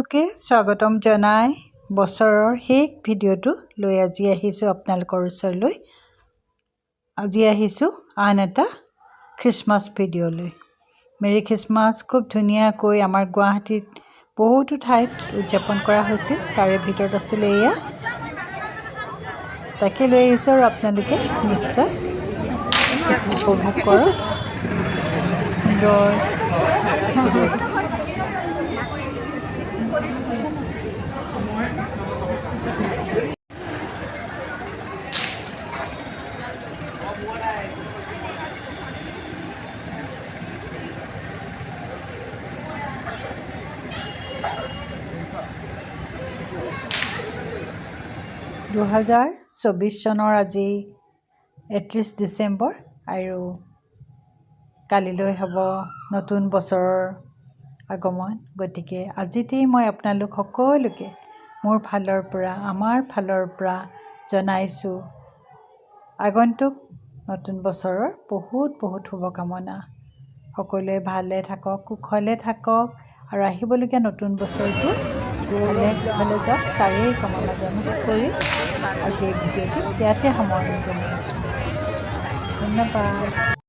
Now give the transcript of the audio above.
সকলোকে স্বাগতম জনাই বছৰৰ শেষ ভিডিঅ'টো লৈ আজি আহিছোঁ আপোনালোকৰ ওচৰলৈ। আজি আহিছোঁ আন এটা খ্ৰীষ্টমাছ ভিডিঅ' লৈ। মেৰী খ্ৰীষ্টমাছ খুব ধুনীয়াকৈ আমাৰ গুৱাহাটীত বহুতো ঠাইত উদযাপন কৰা হৈছিল, তাৰে ভিতৰত আছিল এয়া। তাকে লৈ আহিছোঁ আৰু আপোনালোকে নিশ্চয় উপভোগ কৰক সুন্দৰ ভিডিঅ'টো। চনৰ আজি 31 ডিচেম্বৰ আৰু কালিলৈ হ'ব নতুন বছৰৰ আগমন। গতিকে আজিতেই মই আপোনালোক সকলোকে আমাৰ ফালৰ পৰা জনাইছোঁ আগন্তুক নতুন বছৰৰ বহুত শুভকামনা। সকলোৱে ভালে থাকক, কুশলে থাকক আৰু আহিবলগীয়া নতুন বছৰটো ভালে কুশলে যাওক, তাৰেই কামনা কৰি আজি এই ভিডিঅ'টো ইয়াতে সামৰণি জনাইছোঁ। ধন্যবাদ।